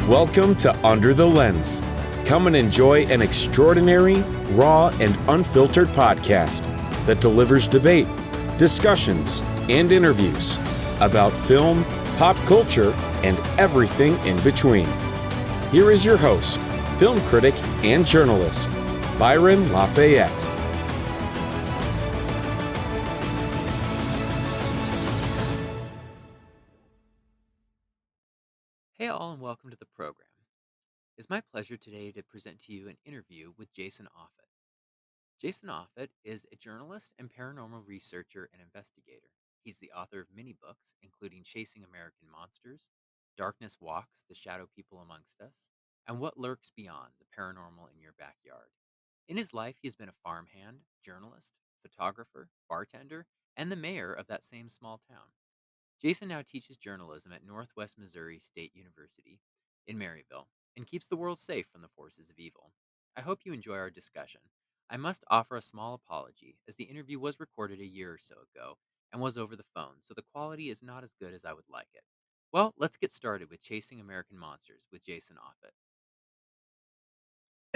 Welcome to Under the Lens. Come and enjoy an extraordinary, raw, and unfiltered podcast that delivers debate, discussions, and interviews about film, pop culture, and everything in between. Here is your host, film critic and journalist, Byron Lafayette. Hey all, and welcome to the program. It's my pleasure today to present to you an interview with Jason Offutt. Jason Offutt is a journalist and paranormal researcher and investigator. He's the author of many books, including Chasing American Monsters, Darkness Walks, The Shadow People Amongst Us, and What Lurks Beyond, The Paranormal in Your Backyard. In his life, he has been a farmhand, journalist, photographer, bartender, and the mayor of that same small town. Jason now teaches journalism at Northwest Missouri State University in Maryville and keeps the world safe from the forces of evil. I hope you enjoy our discussion. I must offer a small apology, as the interview was recorded a year or so ago and was over the phone, so the quality is not as good as I would like it. Well, let's get started with Chasing American Monsters with Jason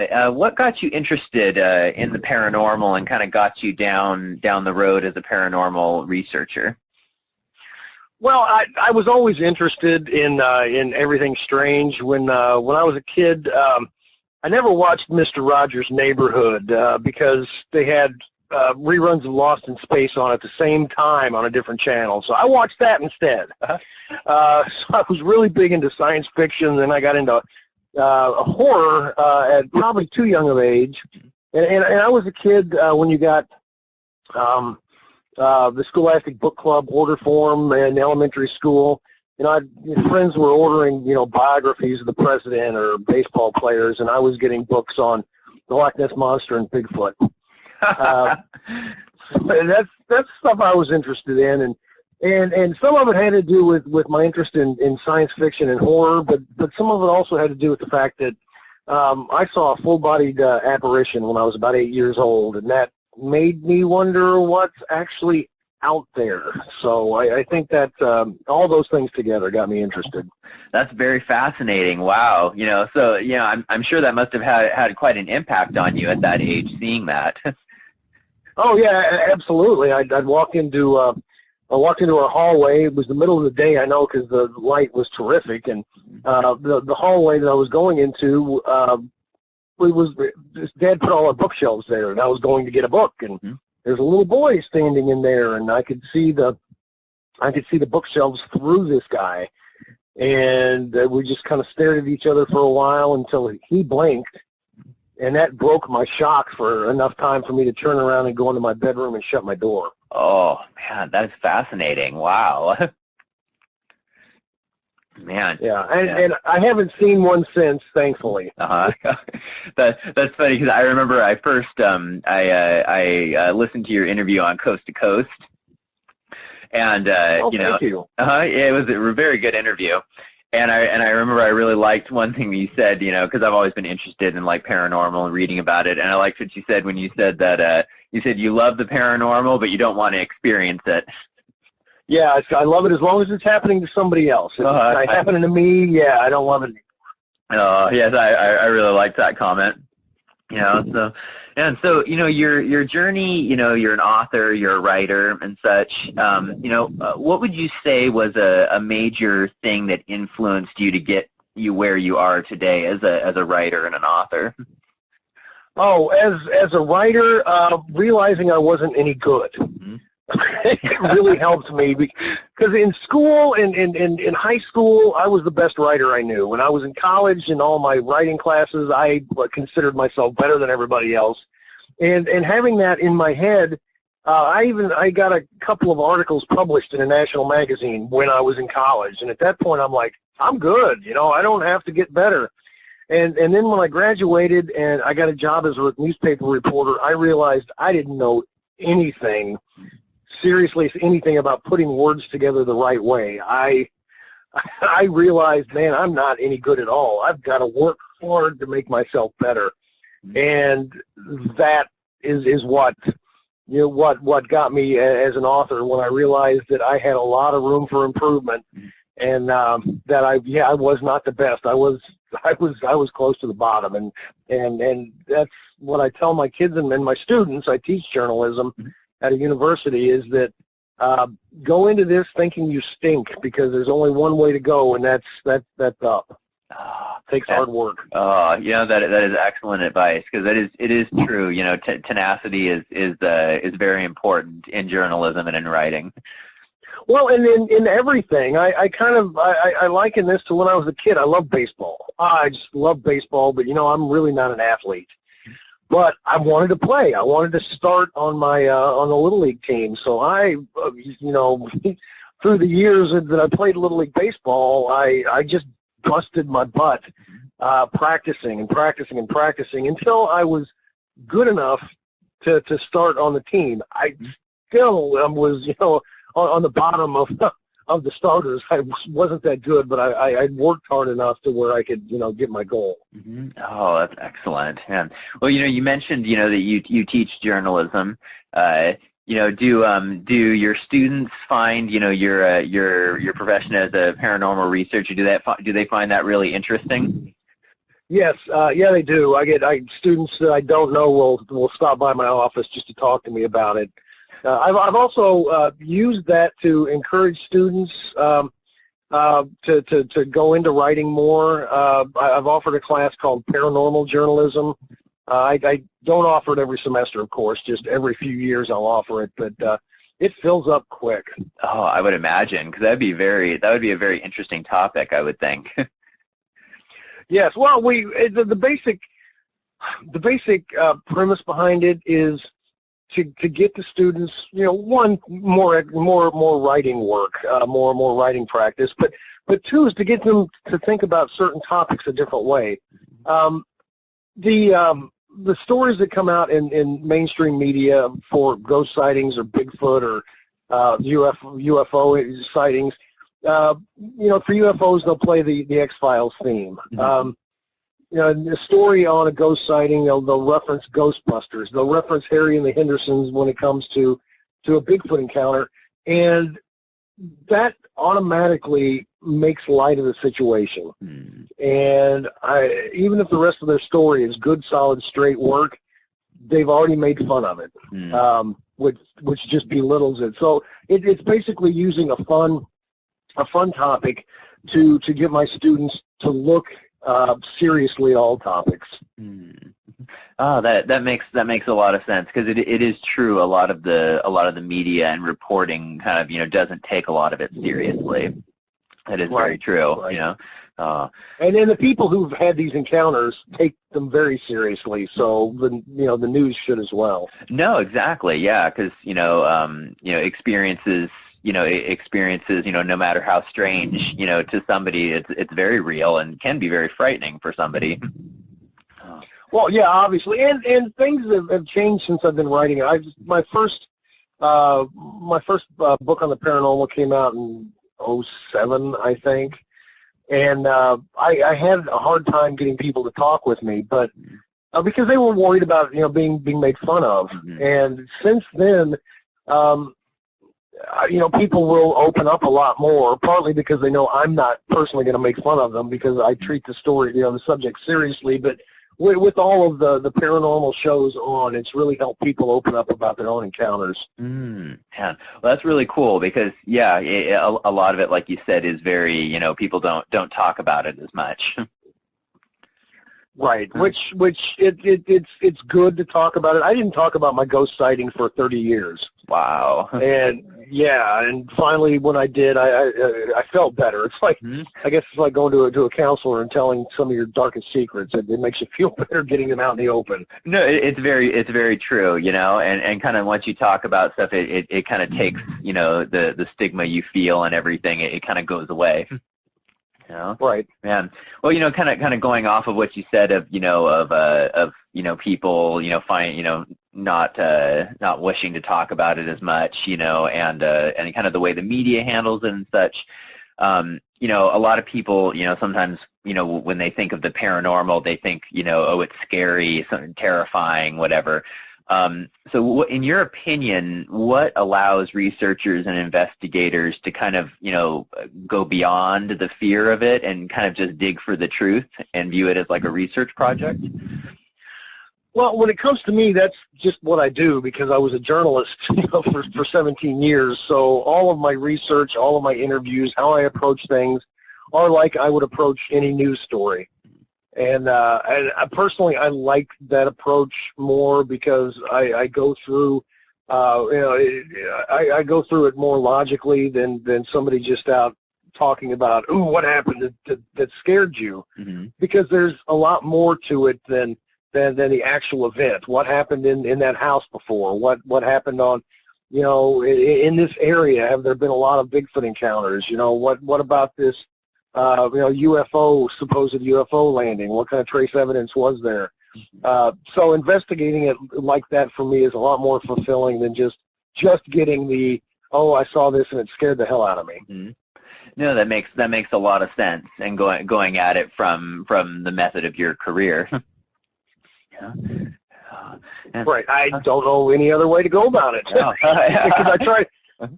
Offutt. What got you interested in the paranormal and kind of got you down the road as a paranormal researcher? Well, I was always interested in everything strange. When I was a kid, I never watched Mr. Rogers' Neighborhood because they had reruns of Lost in Space on at the same time on a different channel. So I watched that instead. So I was really big into science fiction, and I got into horror at probably too young of age. And I was a kid when you got the Scholastic Book Club order form in elementary school. Friends were ordering, biographies of the president or baseball players, and I was getting books on the Loch Ness Monster and Bigfoot. That's stuff I was interested in, and some of it had to do with my interest in science fiction and horror, but some of it also had to do with the fact that I saw a full-bodied apparition when I was about 8 years old, and that made me wonder what's actually out there. So I think that all those things together got me interested. That's very fascinating. Wow. I'm sure that must have had quite an impact on you at that age, seeing that. Oh yeah, absolutely. I'd walk into I walked into our hallway. It was the middle of the day, I know, because the light was terrific, and the hallway that I was going into, Dad put all our bookshelves there, and I was going to get a book, and there's a little boy standing in there, and I could see the bookshelves through this guy, and we just kind of stared at each other for a while until he blinked, and that broke my shock for enough time for me to turn around and go into my bedroom and shut my door. Oh man, that is fascinating. Wow. Man. Yeah, and I haven't seen one since, thankfully. That's funny, because I remember I first I listened to your interview on Coast to Coast, and thank you. It was a very good interview, and I remember I really liked one thing that you said, because I've always been interested in like paranormal and reading about it, and I liked what you said when you said that you said you love the paranormal, but you don't want to experience it. Yeah, I love it as long as it's happening to somebody else. If it's not happening to me, yeah, I don't love it. Oh, yes, I really liked that comment. So your journey, you're an author, you're a writer and such. What would you say was a major thing that influenced you to get you where you are today as a writer and an author? Oh, as a writer, realizing I wasn't any good. Mm-hmm. It really helped me because in school and in high school, I was the best writer I knew. When I was in college and all my writing classes, I considered myself better than everybody else. And having that in my head, I got a couple of articles published in a national magazine when I was in college. And at that point, I'm like, I'm good. I don't have to get better. And then when I graduated and I got a job as a newspaper reporter, I realized I didn't know anything about putting words together the right way. I realized, man, I'm not any good at all. I've got to work hard to make myself better, and that is what got me as an author when I realized that I had a lot of room for improvement, and that I was not the best. I was was close to the bottom, and that's what I tell my kids and my students. I teach journalism at a university, is that go into this thinking you stink, because there's only one way to go, and that's up. Takes hard work. That is excellent advice, because it is true. Tenacity is very important in journalism and in writing. Well, and in everything, I liken this to when I was a kid. I loved baseball. I just love baseball, but I'm really not an athlete. But I wanted to play. I wanted to start on my on the Little League team. So I, through the years that I played Little League baseball, I just busted my butt practicing until I was good enough to start on the team. I still was, on the bottom of the starters. I wasn't that good, but I worked hard enough to where I could, get my goal. Mm-hmm. Oh, that's excellent. Yeah. Well, you mentioned, that you teach journalism. Do your students find, your profession as a paranormal researcher, do they find that really interesting? Yes, yeah, they do. Students that I don't know will stop by my office just to talk to me about it. I've also used that to encourage students to go into writing more. I've offered a class called Paranormal Journalism. I don't offer it every semester, of course. Just every few years I'll offer it, but it fills up quick. Oh, I would imagine, because that would be a very interesting topic, I would think. Yes. Well, the basic premise behind it is to get the students, one, more writing work, more writing practice, but two is to get them to think about certain topics a different way. The stories that come out in mainstream media for ghost sightings or Bigfoot or UFO sightings, for UFOs they'll play the X-Files theme. The story on a ghost sighting, they'll reference Ghostbusters. They'll reference Harry and the Hendersons when it comes to a Bigfoot encounter, and that automatically makes light of the situation. And even if the rest of their story is good, solid, straight work, they've already made fun of it, which just belittles it. So it's basically using a fun topic to get my students to look seriously at all topics. Oh, that makes a lot of sense, because it is true. A lot of the media and reporting kind of doesn't take a lot of it seriously. That is very true. Right. And then the people who've had these encounters take them very seriously. So the news should as well. No, exactly. Yeah, because experiences. No matter how strange, to somebody, it's very real and can be very frightening for somebody. Well, yeah, obviously, and things have changed since I've been writing. My first book on the paranormal came out in 2007, I think, and I had a hard time getting people to talk with me, but because they were worried about being made fun of, and since then. People will open up a lot more, partly because they know I'm not personally going to make fun of them because I treat the story, the subject seriously. But with all of the paranormal shows on, it's really helped people open up about their own encounters. Yeah. Well, that's really cool because, a lot of it, like you said, is very, people don't talk about it as much. Right, which it's good to talk about it. I didn't talk about my ghost sighting for 30 years. Wow. And finally when I did, I felt better. It's like I guess it's like going to a counselor and telling some of your darkest secrets. It makes you feel better getting them out in the open. No, it's very true, and kind of once you talk about stuff, it kind of takes, the stigma you feel and everything. It kind of goes away. Right. Man. Well, kind of going off of what you said of people, not wishing to talk about it as much, and kind of the way the media handles it and such. A lot of people, sometimes, when they think of the paranormal, they think, oh, it's scary, something terrifying, whatever. So in your opinion, what allows researchers and investigators to kind of, go beyond the fear of it and kind of just dig for the truth and view it as like a research project? Well, when it comes to me, that's just what I do because I was a journalist for 17 years. So all of my research, all of my interviews, how I approach things are like I would approach any news story. And I personally, I like that approach more because I go through, I go through it more logically than somebody just out talking about, ooh, what happened that scared you? Mm-hmm. Because there's a lot more to it than the actual event. What happened in that house before? What happened on, in this area? Have there been a lot of Bigfoot encounters? What about this, supposed UFO landing? What kind of trace evidence was there? So investigating it like that for me is a lot more fulfilling than just getting the, oh, I saw this and it scared the hell out of me. Mm-hmm. No, that makes a lot of sense, and going at it from the method of your career. Yeah. Right. I don't know any other way to go about it. Because I try.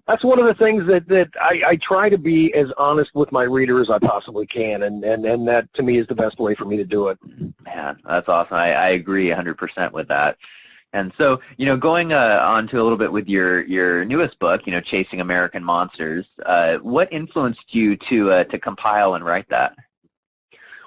That's one of the things that I try to be as honest with my reader as I possibly can, and that to me is the best way for me to do it. Man, that's awesome. I agree 100% with that. And so, going on to a little bit with your newest book, Chasing American Monsters, what influenced you to compile and write that?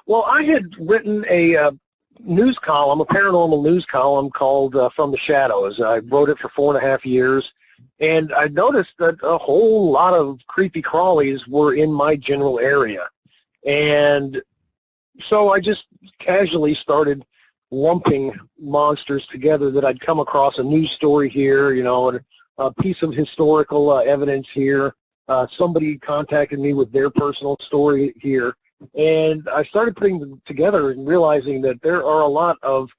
Well, I had written a news column, a paranormal news column called From the Shadows. I wrote it for 4.5 years, and I noticed that a whole lot of creepy crawlies were in my general area. And so I just casually started lumping monsters together that I'd come across a news story here, a piece of historical evidence here. Somebody contacted me with their personal story here. And I started putting them together and realizing that there are a lot of,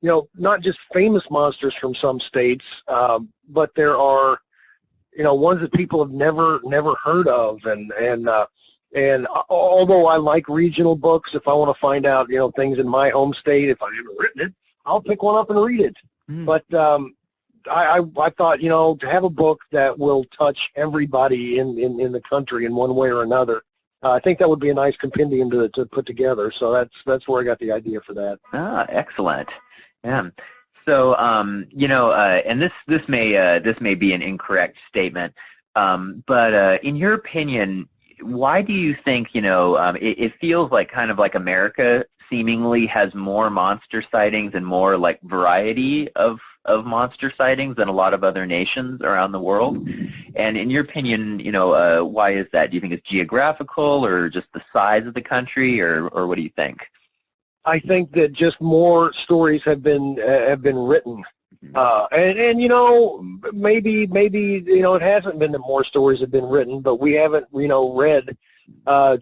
not just famous monsters from some states, but there are, ones that people have never heard of. And although I like regional books, if I want to find out, things in my home state, if I haven't written it, I'll pick one up and read it. Mm. But I thought, to have a book that will touch everybody in the country in one way or another, I think that would be a nice compendium to put together. So that's where I got the idea for that. Ah, excellent. Yeah. So, and this may be an incorrect statement, but in your opinion, why do you think it feels like kind of like America seemingly has more monster sightings and more like variety of monster sightings than a lot of other nations around the world? And in your opinion, why is that? Do you think it's geographical or just the size of the country, or what do you think? I think that just more stories have been written. And maybe it hasn't been that more stories have been written, but we haven't, read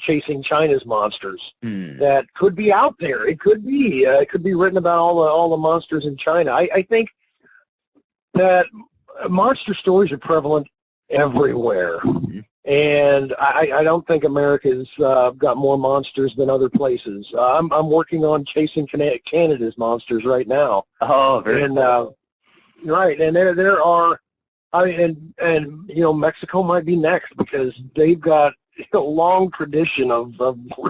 Chasing China's Monsters. That could be out there. It could be written about all the monsters in China. I think that monster stories are prevalent everywhere. And I don't think America's got more monsters than other places. I'm working on Chasing Canada's Monsters right now. Oh, very cool. Right, and there are, Mexico might be next because they've got a long tradition of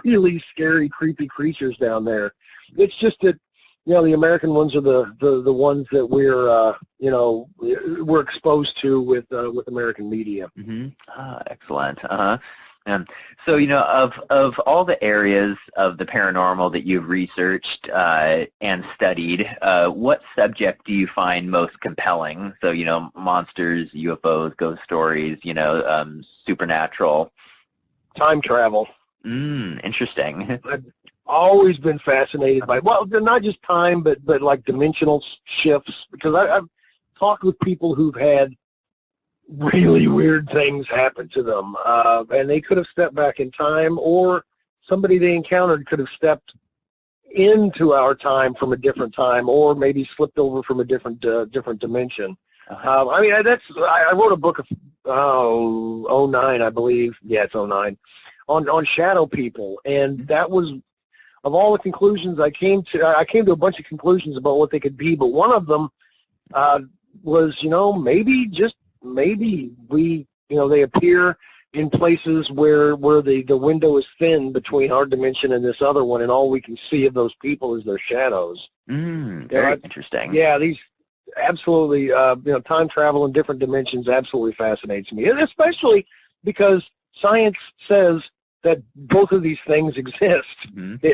really scary, creepy creatures down there. It's just that, the American ones are the ones that we're exposed to with American media. Mm-hmm. Ah, excellent. So, of all the areas of the paranormal that you've researched and studied, what subject do you find most compelling? So, monsters, UFOs, ghost stories, supernatural. Time travel. Interesting. I've always been fascinated by, not just time, but like dimensional shifts, because I've talked with people who've had really weird things happen to them, and they could have stepped back in time, or somebody they encountered could have stepped into our time from a different time, or maybe slipped over from a different dimension. I wrote a book of 09, I believe. Yeah, it's 09, on shadow people, and that was, of all the conclusions I came to a bunch of conclusions about what they could be, but one of them was, maybe we, they appear in places where the window is thin between our dimension and this other one, and all we can see of those people is their shadows. Very interesting. Yeah, these absolutely, time travel in different dimensions absolutely fascinates me, and especially because science says that both of these things exist,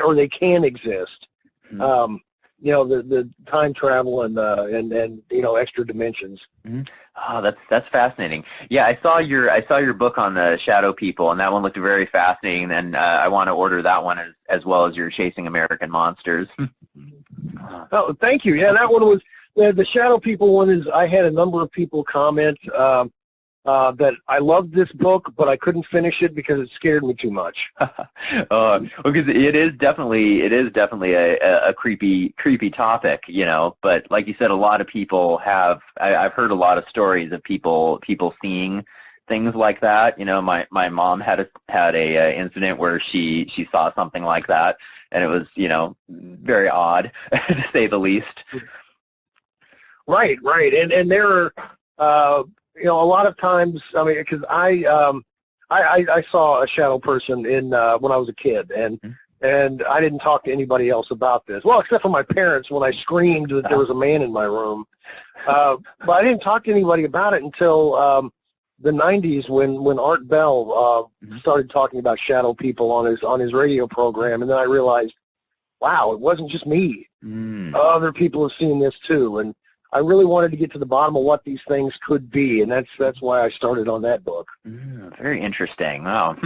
or they can exist. The time travel and extra dimensions. Oh, that's fascinating. Yeah, I saw your book on the shadow people, and that one looked very fascinating. And I want to order that one as well as your Chasing American Monsters. Oh, thank you. Yeah, that one was the shadow people one. Is I had a number of people comment that I loved this book, but I couldn't finish it because it scared me too much. Because it is definitely a creepy topic, But like you said, a lot of people have. I've heard a lot of stories of people seeing things like that. My mom had a incident where she saw something like that, and it was very odd to say the least. Right, and there are. A lot of times, because I saw a shadow person when I was a kid, and I didn't talk to anybody else about this. Well, except for my parents when I screamed that there was a man in my room. But I didn't talk to anybody about it until the 90s when Art Bell started talking about shadow people on his radio program, and then I realized, wow, it wasn't just me. Other people have seen this too, and I really wanted to get to the bottom of what these things could be, and that's why I started on that book. Very interesting. Wow.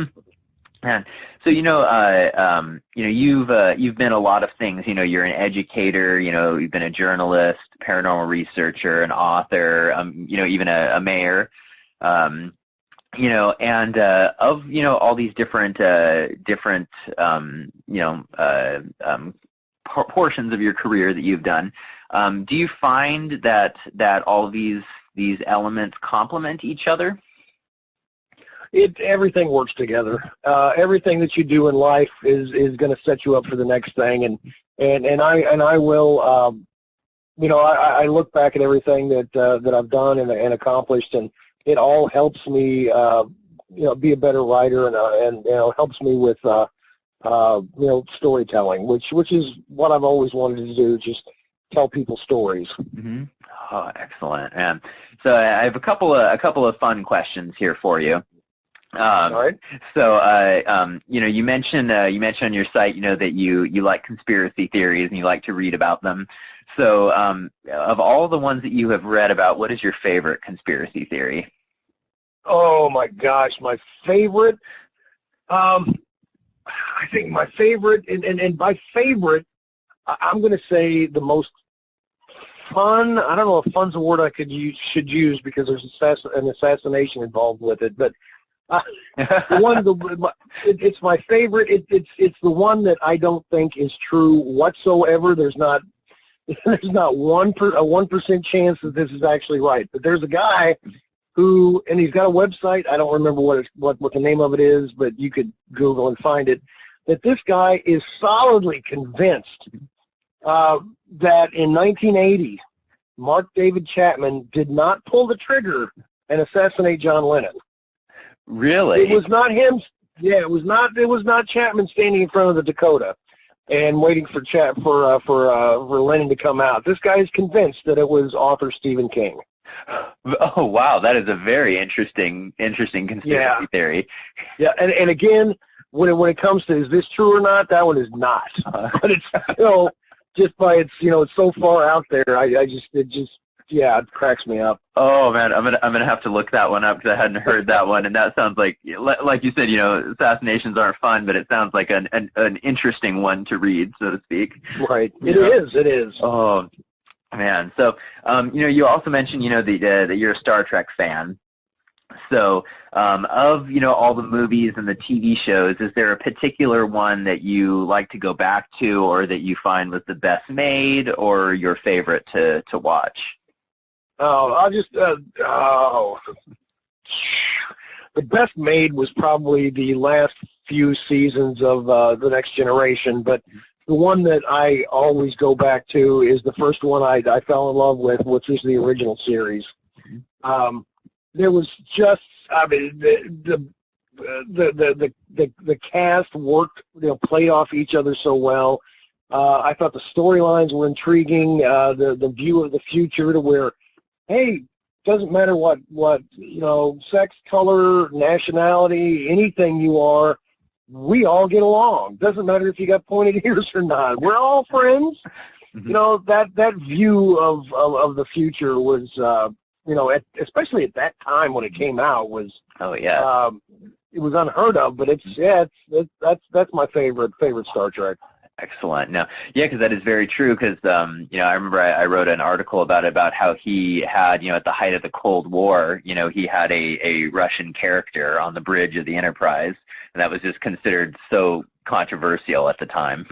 Man. So you've been a lot of things. You're an educator. You've been a journalist, paranormal researcher, an author. Even a mayor. And of all these different portions of your career that you've done. Do you find that all of these elements complement each other? Everything works together. Everything that you do in life is going to set you up for the next thing, and I will. I look back at everything that I've done and accomplished, and it all helps me, be a better writer, and helps me with storytelling, which is what I've always wanted to do. Just tell people stories. Oh, excellent. So I have a couple of fun questions here for you. All right. So, you mentioned on your site, that you like conspiracy theories and you like to read about them. So, of all the ones that you have read about, what is your favorite conspiracy theory? Oh my gosh, my favorite. I think my favorite, and by favorite, I'm going to say the most fun. I don't know if fun's a word I should use because there's an assassination involved with it, but it's my favorite. It's the one that I don't think is true whatsoever. There's not 1% chance that this is actually right. But there's a guy who, and he's got a website. I don't remember what the name of it is, but you could Google and find it. That this guy is solidly convinced that in 1980, Mark David Chapman did not pull the trigger and assassinate John Lennon. Really? It was not him. Yeah, it was not Chapman standing in front of the Dakota and waiting for Lennon to come out. This guy is convinced that it was author Stephen King. Oh wow, that is a very interesting conspiracy theory. Yeah, and again, when it comes to is this true or not, that one is not. But it's just by it's so far out there. It cracks me up. Oh man, I'm gonna have to look that one up because I hadn't heard that one, and that sounds like you said, assassinations aren't fun, but it sounds like an interesting one to read, so to speak. Right. It is. Oh man. So you also mentioned that you're a Star Trek fan. So of all the movies and the TV shows, is there a particular one that you like to go back to, or that you find was the best made, or your favorite to watch? Oh, I'll just the best made was probably the last few seasons of The Next Generation, but the one that I always go back to is the first one I fell in love with, which is the original series. There was just, I mean, the cast worked, played off each other so well. I thought the storylines were intriguing. The view of the future to where, hey, doesn't matter what sex, color, nationality, anything you are, we all get along. Doesn't matter if you got pointed ears or not. We're all friends. That view of the future was, especially at that time when it came out, was it was unheard of. But that's my favorite Star Trek. Excellent. No, yeah, because that is very true. Because I remember I wrote an article about how he had, at the height of the Cold War, he had a Russian character on the bridge of the Enterprise, and that was just considered so controversial at the time.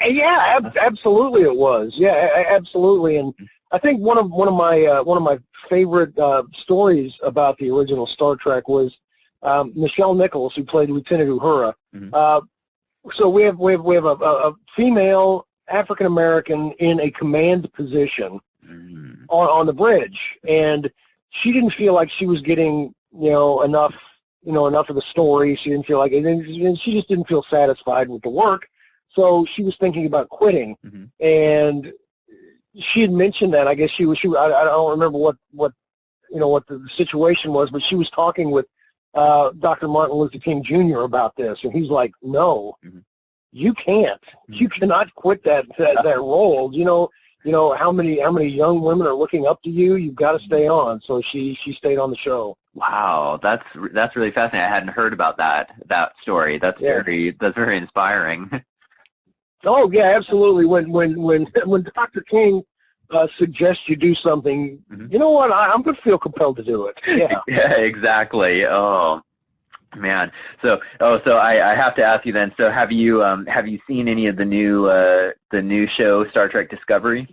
Yeah, absolutely, it was. Yeah, absolutely. And I think one of my favorite stories about the original Star Trek was Nichelle Nichols, who played Lieutenant Uhura. So we have a female African American in a command position on the bridge, and she didn't feel like she was getting enough of the story. She didn't feel like it, and she just didn't feel satisfied with the work. So she was thinking about quitting, and she had mentioned that. I guess she was. I don't remember what the situation was, but she was talking with Dr. Martin Luther King Jr. about this, and he's like, "No, you can't. You cannot quit that role. How many young women are looking up to you? You've got to stay on." So she stayed on the show. Wow, that's really fascinating. I hadn't heard about that story. That's very inspiring. Oh yeah, absolutely. When Dr. King suggests you do something, you know what? I'm going to feel compelled to do it. Yeah. Yeah, exactly. Oh man. So I have to ask you then. So have you seen any of the new show Star Trek Discovery?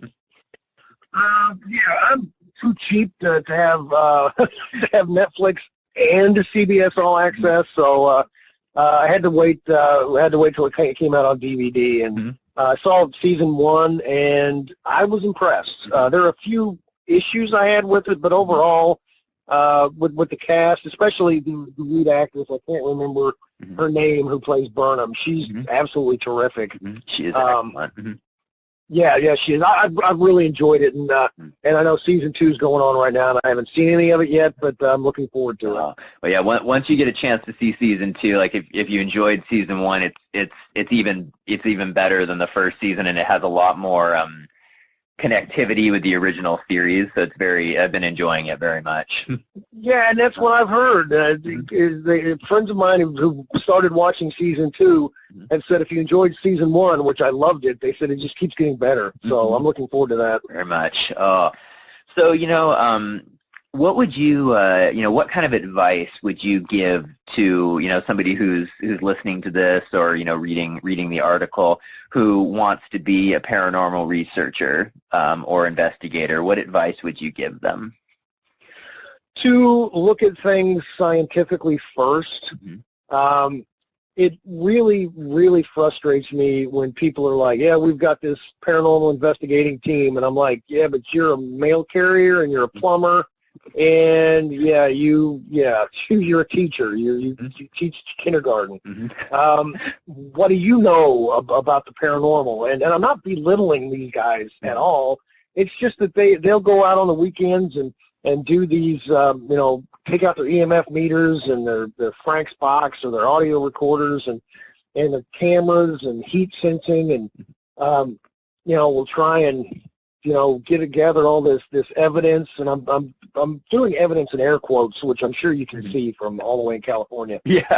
Yeah, I'm too cheap to have to have Netflix and CBS All Access, so I had to wait. Till it came out on DVD, and I saw season 1, and I was impressed. There are a few issues I had with it, but overall, with the cast, especially the lead actress, I can't remember her name, who plays Burnham. She's absolutely terrific. She is excellent. Yeah, she is. I've really enjoyed it, and I know season 2 is going on right now, and I haven't seen any of it yet, but I'm looking forward to it. Well, yeah, once you get a chance to see season 2, like if you enjoyed season 1, it's even better than the first season, and it has a lot more connectivity with the original series. So I've been enjoying it very much. Yeah, and that's what I've heard. Friends of mine who started watching season 2 have said if you enjoyed season 1, which I loved it, they said it just keeps getting better. So I'm looking forward to that. Very much. So what would you what kind of advice would you give to somebody who's listening to this or reading the article, who wants to be a paranormal researcher or investigator? What advice would you give them? To look at things scientifically first. It really, really frustrates me when people are like, yeah, we've got this paranormal investigating team, and I'm like, yeah, but you're a mail carrier and you're a plumber, and you're a teacher. You teach kindergarten. What do you know about the paranormal? And I'm not belittling these guys at all. It's just that they'll go out on the weekends and do these, take out their EMF meters and their Frank's box or their audio recorders and their cameras and heat sensing, and we'll try and get together all this evidence, and I'm doing evidence in air quotes, which I'm sure you can see from all the way in California. Yeah.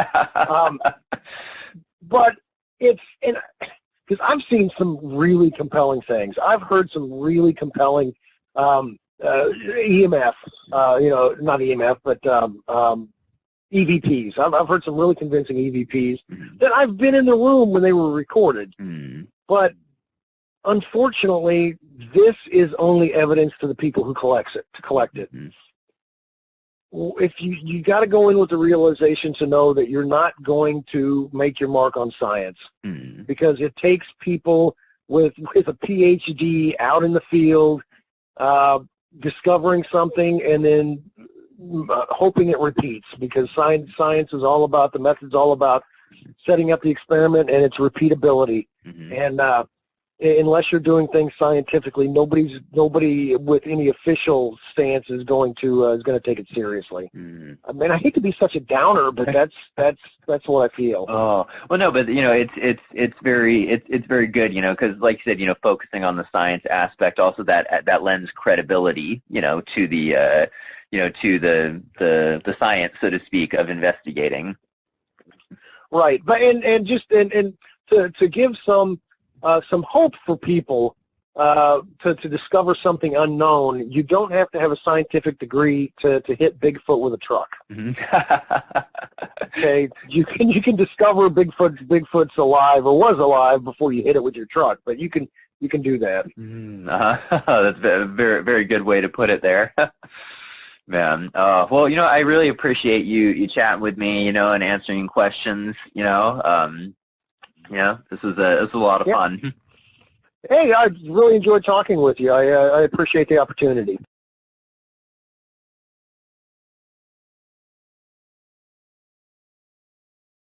But because I've seen some really compelling things. I've heard some really compelling EMF, not EMF, but EVPs. I've heard some really convincing EVPs that I've been in the room when they were recorded. But unfortunately, this is only evidence to the people who collect it. if you got to go in with the realization to know that you're not going to make your mark on science, because it takes people with a PhD out in the field, discovering something and then hoping it repeats, because science is all about, the method's all about setting up the experiment and its repeatability. And unless you're doing things scientifically, nobody with any official stance is going to take it seriously. I mean, I hate to be such a downer, but that's what I feel. Oh, well, no, but it's very good, because like you said, focusing on the science aspect, also that lends credibility, to the the science, so to speak, of investigating. Right, but and to give some hope for people to discover something unknown, you don't have to have a scientific degree to hit Bigfoot with a truck. Okay, you can discover Bigfoot's alive or was alive before you hit it with your truck, but you can do that. That's a very, very good way to put it there. Man, well, I really appreciate you chatting with me, and answering questions. This is a lot of fun. Hey, I really enjoyed talking with you. I appreciate the opportunity.